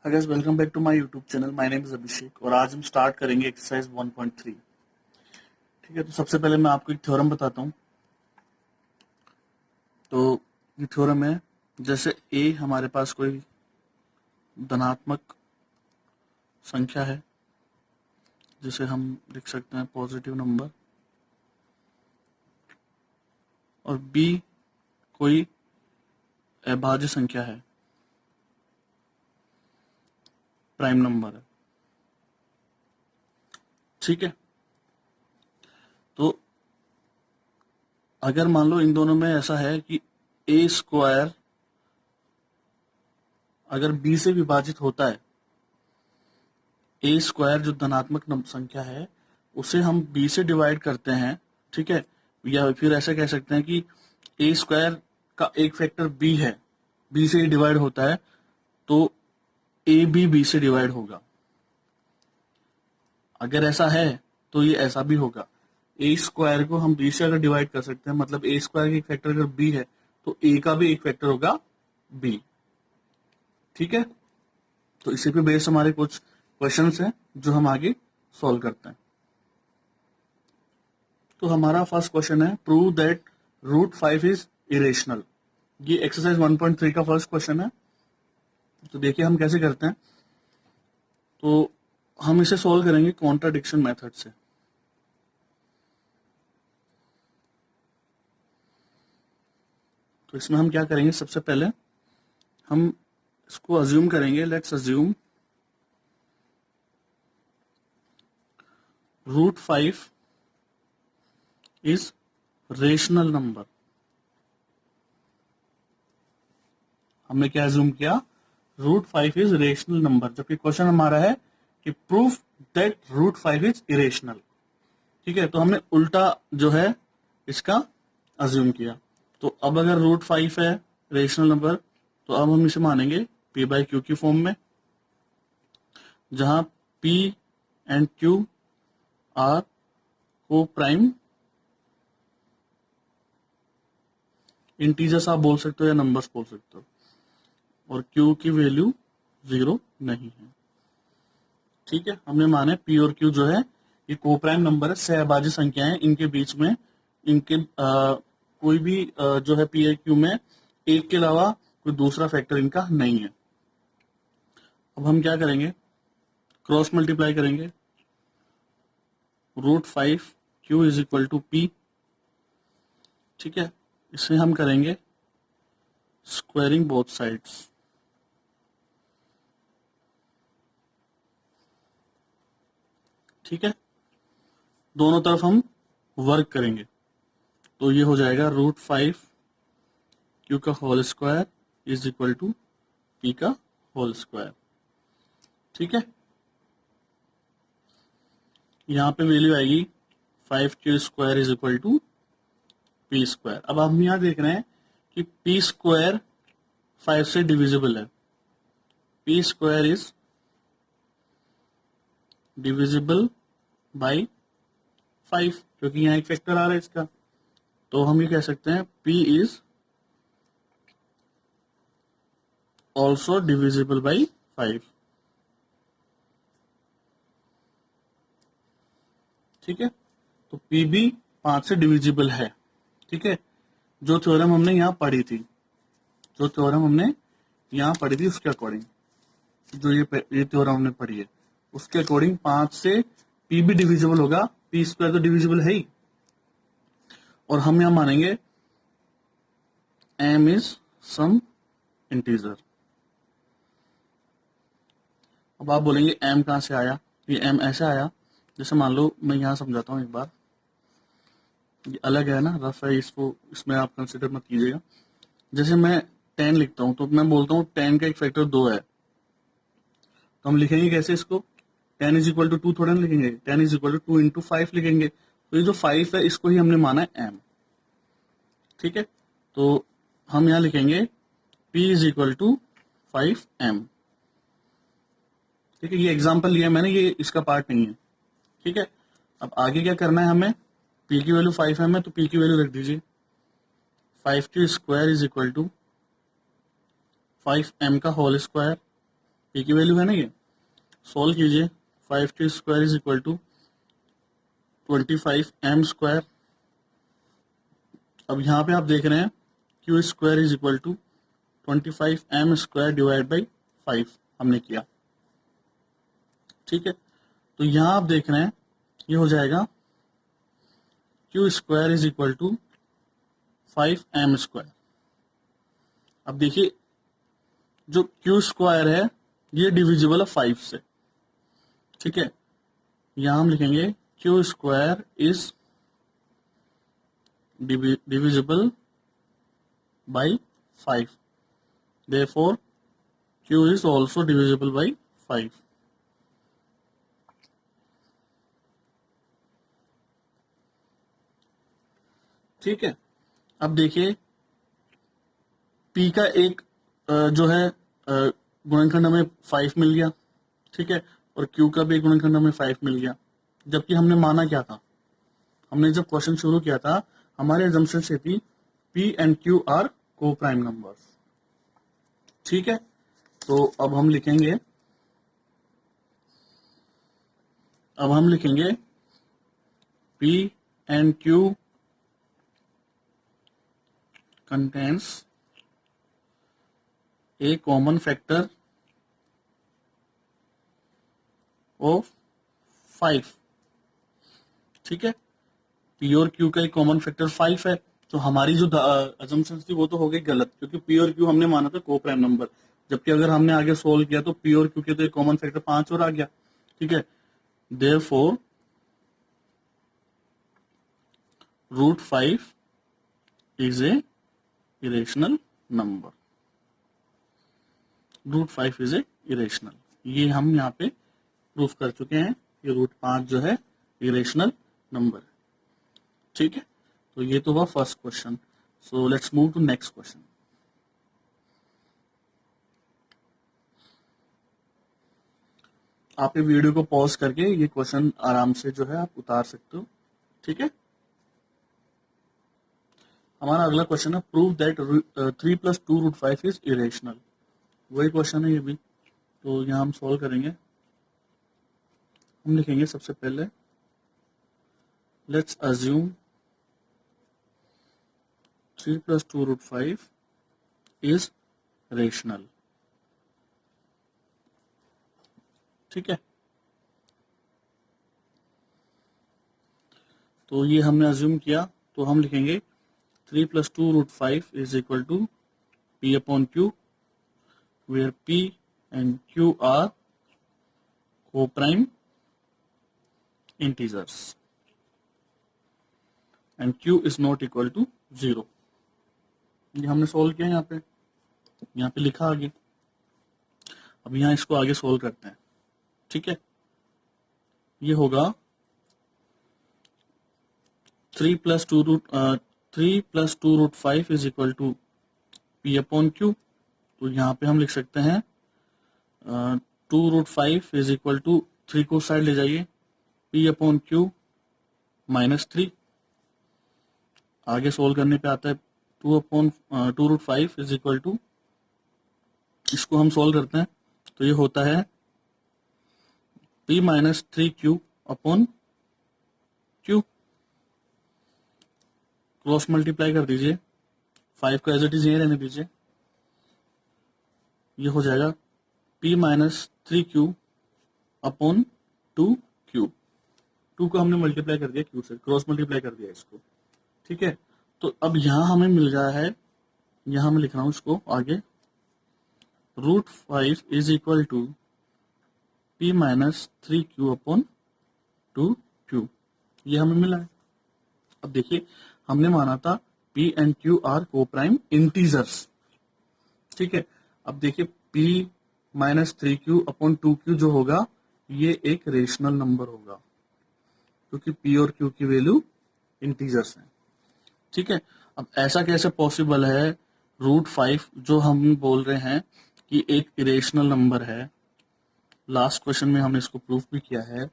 Hi guys, welcome back to my YouTube channel. My name is Abhishek और आज हम start करेंगे एक्सरसाइज 1.3। ठीक है, तो सबसे पहले मैं आपको एक थ्योरम बताता हूँ। तो ये थ्योरम है, जैसे ए हमारे पास कोई धनात्मक संख्या है जिसे हम लिख सकते हैं पॉजिटिव नंबर, और बी कोई अभाज्य संख्या है, प्राइम नंबर है। ठीक है, तो अगर मान लो इन दोनों में ऐसा है कि ए स्क्वायर अगर बी से विभाजित होता है, ए स्क्वायर जो धनात्मक संख्या है उसे हम बी से डिवाइड करते हैं, ठीक है, या फिर ऐसे कह सकते हैं कि ए स्क्वायर का एक फैक्टर बी है, बी से डिवाइड होता है, तो ए भी बी से डिवाइड होगा। अगर ऐसा है तो ये ऐसा भी होगा। ए स्क्वायर को हम बी से अगर डिवाइड कर सकते हैं, मतलब ए स्क्वायर का एक फैक्टर अगर बी है तो ए का भी एक फैक्टर होगा बी। ठीक है, तो इसी पे बेस्ड हमारे कुछ क्वेश्चंस हैं जो हम आगे सॉल्व करते हैं। तो हमारा फर्स्ट क्वेश्चन है, प्रूव दैट √5 इज इरेशनल। ये एक्सरसाइज 1.3 का फर्स्ट क्वेश्चन है। तो देखिए हम कैसे करते हैं। तो हम इसे सॉल्व करेंगे कॉन्ट्राडिक्शन मेथड से। तो इसमें हम क्या करेंगे, सबसे पहले हम इसको अज्यूम करेंगे, let's assume √5 is rational number. हमने क्या अज्यूम किया, √5 इज रेशनल नंबर, जबकि क्वेश्चन हमारा है कि प्रूफ दैट √5 इज इरेशनल। ठीक है, तो हमने उल्टा जो है इसका अज्यूम किया। तो अब अगर √5 है रेशनल नंबर, तो अब हम इसे मानेंगे p/q की फॉर्म में, जहां p एंड q आर को प्राइम इंटीजर्स आप बोल सकते हो या नंबर्स बोल सकते हो, और q की वैल्यू 0 नहीं है। ठीक है, हमने माने p और q जो है ये को प्राइम नंबर है, सहभाज्य संख्याएं, इनके बीच में इनके कोई भी जो है p और q में एक के अलावा कोई दूसरा फैक्टर इनका नहीं है। अब हम क्या करेंगे, क्रॉस मल्टीप्लाई करेंगे, √5 q is equal to p। ठीक है, इसे हम करेंगे स्क्वायरिंग बोथ साइड्स। ठीक है, दोनों तरफ हम वर्क करेंगे, तो ये हो जाएगा √5 q का whole square is equal to p का होल स्क्वायर। ठीक है, यहां पे वैल्यू आएगी 5q square is equal to p square. अब हम यहां देख रहे हैं कि p स्क्वायर 5 से डिविजिबल है, p square is divisible by 5, क्योंकि यहाँ एक फैक्टर आ रहा है इसका। तो हम ये कह सकते हैं p is also divisible by 5। ठीक है, तो p भी 5 से डिविजिबल है। ठीक है, जो थ्योरम हमने यहाँ पढ़ी थी, जो थ्योरम हमने यहाँ पढ़ी थी उसके अकॉर्डिंग, जो ये थ्योरम हमने पढ़ी है उसके अकॉर्डिंग 5 से p भी डिविजिबल होगा, p स्क्वायर तो डिविजिबल है ही। और हम यहाँ मानेंगे m इज सम इंटीजर। अब आप बोलेंगे m कहां से आया, ये m ऐसे आया, जैसे मान लो मैं यहाँ समझाता हूँ एक बार, ये अलग है ना, रफ है, इसको इसमें आप कंसिडर मत कीजिएगा। जैसे मैं 10 लिखता हूँ, तो मैं बोलता हूँ 10 का एक फैक्टर 2 है, तो हम लिखेंगे कैसे इसको, 10 इज इक्वल टू 2 थोड़ा ना लिखेंगे, 10 इज इक्वल टू 2 इंटू 5 लिखेंगे। तो ये जो 5 है इसको ही हमने माना है m। ठीक है, तो हम यहाँ लिखेंगे p is equal to 5m। ठीक है, ये एग्जाम्पल लिया मैंने, ये इसका पार्ट नहीं है। ठीक है, अब आगे क्या करना है हमें, p की वैल्यू 5m है तो p की वैल्यू रख दीजिए, 5q square is equal to 5m का होल स्क्वायर, ए की वैल्यू है ना ये, सॉल्व कीजिए। 5t square is equal to 25m²। अब यहाँ पे आप देख रहे हैं Q square is equal to 25m² divide by 5 हमने किया, ठीक है। तो यहाँ आप देख रहे हैं ये हो जाएगा Q square is equal to 5m²। अब देखिए जो क्यू स्क्वायर है ये डिविजिबल है 5 से, ठीक है। यहां हम लिखेंगे Q square is divisible by 5, therefore Q is also divisible by 5। ठीक है। अब देखिए पी का एक जो है गुणनखंड हमें 5 मिल गया, ठीक है, और क्यू का भी एक गुणनखंड हमें 5 मिल गया। जबकि हमने माना क्या था, हमने जब क्वेश्चन शुरू किया था हमारे अजम्पशन से थी पी एंड क्यू आर को प्राइम नंबर्स, ठीक है। तो अब हम लिखेंगे P and Q contains a common factor of 5, ठीक है। पी और क्यू का एक कॉमन फैक्टर 5 है, तो हमारी जो अजम्पशन थी वो तो हो गई गलत, क्योंकि पी और क्यू हमने माना था को प्राइम नंबर। जबकि अगर हमने आगे सोल्व किया तो पी और क्यू के तो एक कॉमन फैक्टर 5 और आ गया, ठीक है। Therefore √5 is a irrational number. √5 is a irrational, ये हम यहाँ पे प्रूफ कर चुके हैं। ये √5 जो है इरेशनल नंबर, ठीक है। तो ये तो हुआ first question. So let's move to next question. आप ये वीडियो को पॉज करके ये क्वेश्चन आराम से जो है आप उतार सकते हो, ठीक है। हमारा अगला क्वेश्चन है प्रूव दैट 3 + 2 √5 इज इरेशनल। वही क्वेश्चन है ये भी, तो यहाँ हम सॉल्व करेंगे। हम लिखेंगे सबसे पहले लेट्स अज्यूम 3 + 2 √5 इज रेशनल, ठीक है। तो ये हमने अज्यूम किया, तो हम लिखेंगे 3 + 2 √5 is equal to P upon Q, where P and Q are co-prime integers and Q is not equal to 0। ये हमने सोल्व किया यहाँ पे लिखा आगे। अब यहाँ इसको आगे सोल्व करते हैं, ठीक है। ये होगा 3 + 2 √5 is equal to P upon Q। तो यहाँ पे हम लिख सकते हैं 2 √5 इज इक्वल टू 3 को साइड ले जाइए, P अपॉन Q -3। आगे सोल्व करने पे आता है 2 √5 इज इक्वल टू, इसको हम सोल्व करते हैं तो ये होता है P -3Q upon Q। Cross multiply कर दीजिए, 5 को एज इट इज यही रहने दीजिए। ये हो जाएगा P -3Q अपॉन 2Q। 2 को हमने मल्टीप्लाई कर दिया Q से, क्रॉस मल्टीप्लाई कर दिया इसको, ठीक है। तो अब यहां हमें मिल रहा है, यहां मैं लिख रहा हूं इसको आगे, √5 is equal to P -3Q upon 2Q। ये हमें मिला है। अब देखिए हमने माना था P एंड Q आर को प्राइम इंटीजर्स, ठीक है। अब देखिए P -3Q अपॉन 2Q जो होगा ये एक रेशनल नंबर होगा, क्योंकि P और Q की वैल्यू इंटीजर्स हैं, ठीक है। अब ऐसा कैसे पॉसिबल है √5 जो हम बोल रहे हैं कि एक इरेशनल नंबर है, लास्ट क्वेश्चन में हमने इसको प्रूफ भी किया है,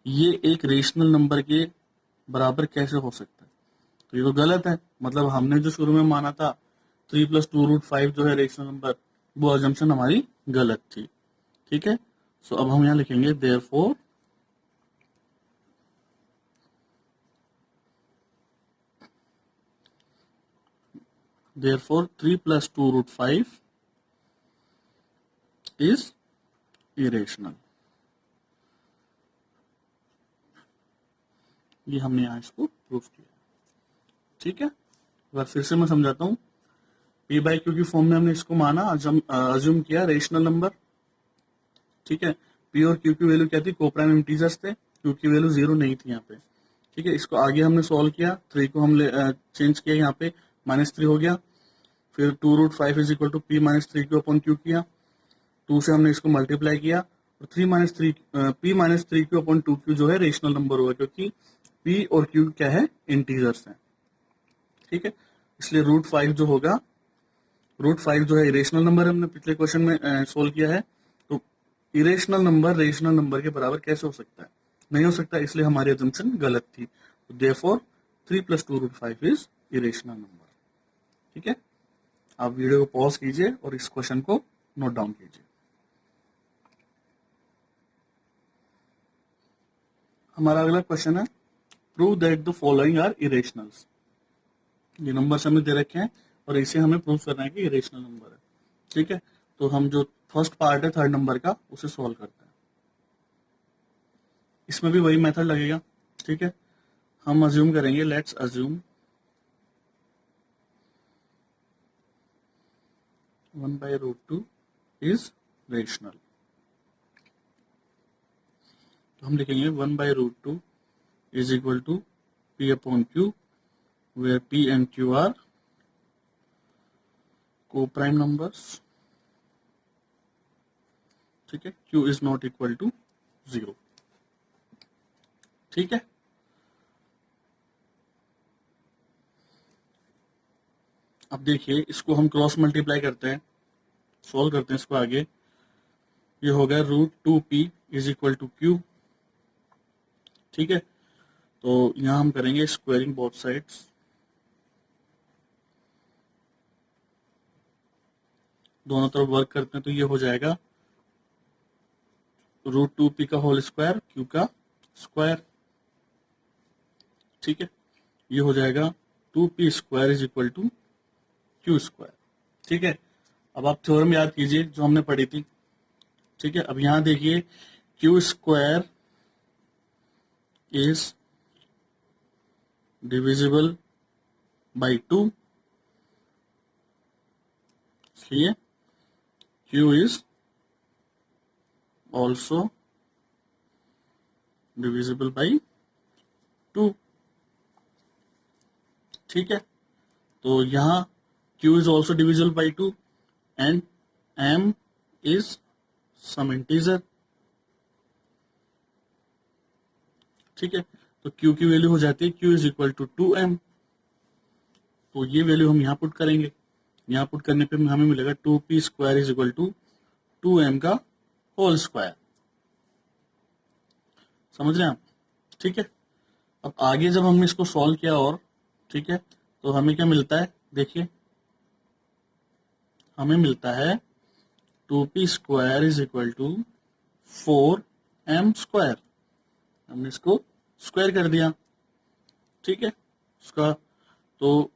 ये एक रेशनल नंबर के बराबर कैसे हो सकता है? तो ये तो गलत है। मतलब हमने जो शुरू में माना था 3 + 2 √5 जो है रेशनल नंबर, वो अजम्पशन हमारी गलत थी। ठीक है। सो अब हम यहाँ लिखेंगे therefore therefore 3 plus 2 root 5 is irrational। ये हमने यहाँ इसको प्रूफ किया। ठीक है, एक बार फिर से मैं समझाता हूँ। पी बाई क्यू की फॉर्म में हमने इसको माना, अज्यूम किया रेशनल नंबर। ठीक है, पी और क्यू की वैल्यू क्या थी, कोप्राइम इंटीजर्स थे, क्यू की वैल्यू 0 नहीं थी यहाँ पे। ठीक है, इसको आगे हमने सॉल्व किया, 3 को हम चेंज किया यहाँ पे, -3 हो गया। फिर 2 root 5 is equal to P minus 3 Q upon Q किया, 2 से हमने इसको मल्टीप्लाई किया, और 3 minus 3 P minus 3 Q upon 2 Q जो है रेशनल नंबर होगा, क्योंकि पी और क्यू क्या है, इंटीजर्स हैं। ठीक है, इसलिए रूट 5 जो होगा, रूट 5 जो है इरेशनल नंबर, हमने पिछले क्वेश्चन में सोल्व किया है। तो इरेशनल नंबर रेशनल नंबर के बराबर कैसे हो सकता है, नहीं हो सकता, इसलिए हमारी अजम्पशन गलत थी। तो therefore 3 + 2 root 5 is irrational number. ठीक है, आप वीडियो को पॉज कीजिए और इस क्वेश्चन को नोट डाउन कीजिए। हमारा अगला क्वेश्चन है, prove that the following are irrationals. ये नंबर हमें दे रखे हैं और इसे हमें प्रूव करना है कि इरेशनल नंबर है। ठीक है, तो हम जो फर्स्ट पार्ट है थर्ड नंबर का, उसे सॉल्व करते हैं। इसमें भी वही मेथड लगेगा। ठीक है, हम अज्यूम करेंगे, लेट्स अज्यूम 1/√2 इज रेशनल। तो हम लिखेंगे 1/√2 is equal to P upon Q, where P and Q are coprime numbers. ठीक है, Q is not equal to 0। ठीक है, अब देखिए इसको हम क्रॉस मल्टीप्लाई करते हैं, सॉल्व करते हैं इसको आगे। ये हो गया √2p is equal to Q. ठीक है, तो यहां हम करेंगे स्क्वायरिंग बोथ साइड्स, दोनों तरफ वर्क करते हैं, तो ये हो जाएगा √2p का होल स्क्वायर, क्यू का स्क्वायर। ठीक है, ये हो जाएगा 2p² is equal to Q square. ठीक है, अब आप थ्योरम याद कीजिए जो हमने पढ़ी थी। ठीक है, अब यहां देखिए Q square is divisible by 2, इसलिए Q is also divisible by 2। ठीक है, तो यहां Q is also divisible by 2 and M is some integer. ठीक है, तो Q की वैल्यू हो जाती है Q is equal to 2M। तो ये वैल्यू हम यहां पुट करेंगे, यहां पुट करने पे हमें मिलेगा 2p² is equal to 2M का होल स्क्वायर। समझ रहे हैं आप? ठीक है, अब आगे जब हमने इसको सॉल्व किया और, ठीक है, तो हमें क्या मिलता है, देखिए हमें मिलता है 2p² is equal to 4M²। हमने इसको स्क्वायर कर दिया। ठीक है, उसका तो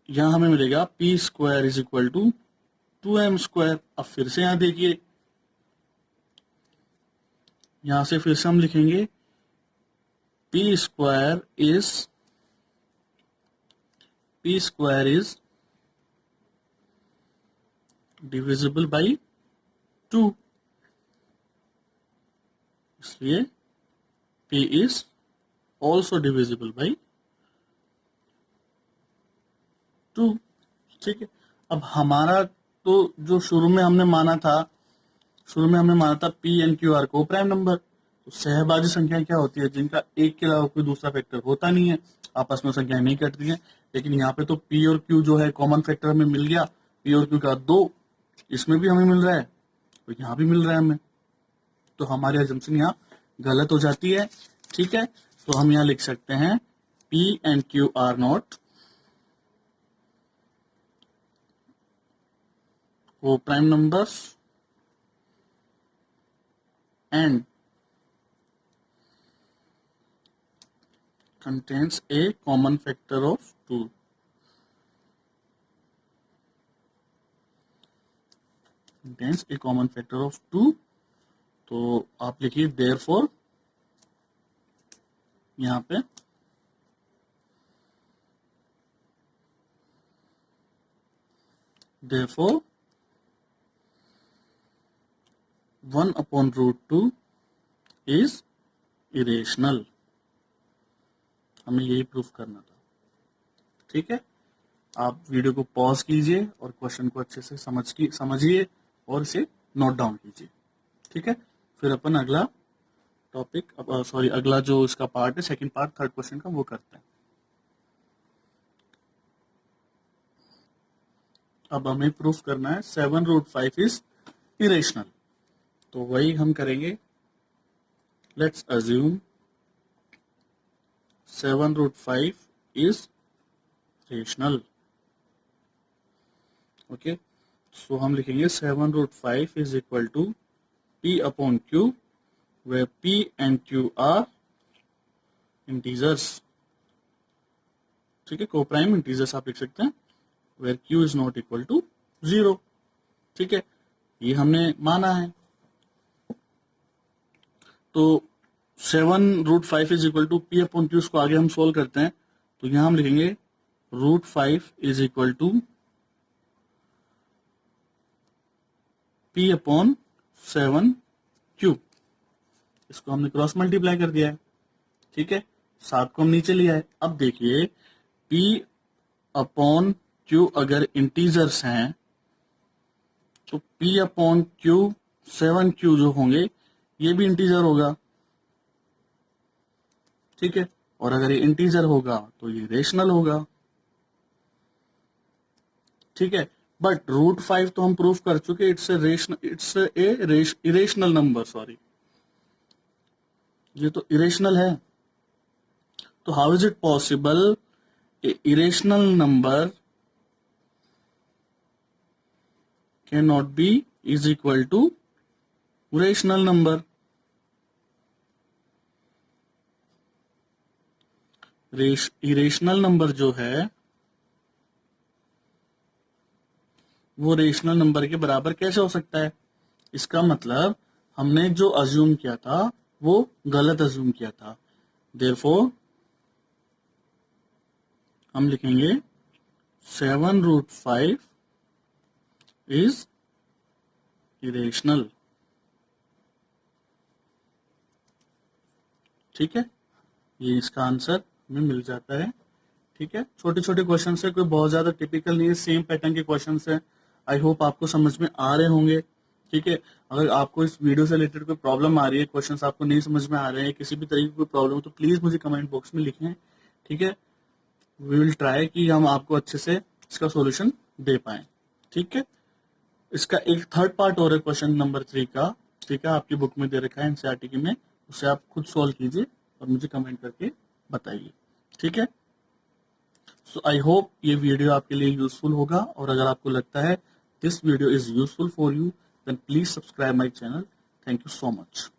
यहां हमें मिलेगा p² is equal to 2M²। अब फिर से यहां देखिए, यहां से फिर से हम लिखेंगे p² इज डिविजिबल बाई 2, इसलिए p is also divisible by 2। ठीक है, अब हमारा तो जो शुरू में हमने माना था पी एंड क्यू आर को प्राइम नंबर। तो सहभाजी संख्या क्या होती है, जिनका एक के अलावा कोई दूसरा फैक्टर होता नहीं है, आपस में संख्याएं नहीं कटती हैं। लेकिन यहाँ पे तो पी और क्यू जो है कॉमन फैक्टर हमें मिल गया, पी और क्यू का 2, इसमें भी हमें मिल रहा है, तो यहाँ भी मिल रहा है हमें, तो हमारी अजम्पशन यहाँ गलत हो जाती है। ठीक है, तो हम यहाँ लिख सकते हैं P and Q are not co prime numbers and contains a common factor of 2. Contains a common factor of 2. तो आप लिखिए therefore, यहां पे therefore 1/√2 is irrational. हमें यही प्रूफ करना था. ठीक है, आप वीडियो को पॉज कीजिए और क्वेश्चन को अच्छे से समझिए और इसे नोट डाउन कीजिए. ठीक है, फिर अपन अगला टॉपिक, अगला जो इसका पार्ट है, सेकंड पार्ट, थर्ड क्वेश्चन का, वो करते हैं. अब हमें प्रूफ करना है 7√5 इज इरेशनल. तो वही हम करेंगे. Let's assume 7√5 is rational. Okay, so हम लिखेंगे 7√5 is equal to P upon Q, where P and Q are integers. ठीक है, कोप्राइम इंटीजर्स आप लिख सकते हैं, where Q is not equal to 0. ठीक है, ये हमने माना है. तो 7√5 is equal to P upon Q, उसको आगे हम सोल्व करते हैं. तो यहां हम लिखेंगे √5 is equal to P upon 7Q. इसको हमने क्रॉस मल्टीप्लाई कर दिया है. ठीक है, 7 को हम नीचे लिया है. अब देखिए P अपॉन Q अगर इंटीजर्स हैं तो P अपॉन Q 7Q जो होंगे ये भी इंटीजर होगा. ठीक है, और अगर ये इंटीजर होगा तो ये रेशनल होगा. ठीक है, बट √5 तो हम प्रूफ कर चुके, it's a irrational number. Sorry, ये तो इरेशनल है. तो how is it possible a irrational number can not be is equal to rational number? Irrational number जो है वो रेशनल नंबर के बराबर कैसे हो सकता है? इसका मतलब हमने जो अज्यूम किया था वो गलत अज्यूम किया था. देयरफॉर हम लिखेंगे 7√5 इज इरेशनल. ठीक है, ये इसका आंसर हमें मिल जाता है. ठीक है, छोटे छोटे क्वेश्चन है, कोई बहुत ज्यादा टिपिकल नहीं है, सेम पैटर्न के क्वेश्चन है. आई होप आपको समझ में आ रहे होंगे. ठीक है, अगर आपको इस वीडियो से रिलेटेड कोई प्रॉब्लम आ रही है, क्वेश्चंस आपको नहीं समझ में आ रहे हैं, किसी भी तरीके की कोई प्रॉब्लम हो, तो प्लीज मुझे कमेंट बॉक्स में लिखें. ठीक है, वी विल ट्राई कि हम आपको अच्छे से इसका सॉल्यूशन दे पाए. ठीक है, इसका एक थर्ड पार्ट और है क्वेश्चन नंबर 3 का. ठीक है, आपकी बुक में दे रखा है एनसीईआरटी की में, उसे आप खुद सॉल्व कीजिए और मुझे कमेंट करके बताइए. ठीक है, सो आई होप ये वीडियो आपके लिए यूजफुल होगा, और अगर आपको लगता है this video is useful for you, then please subscribe my channel. Thank you so much.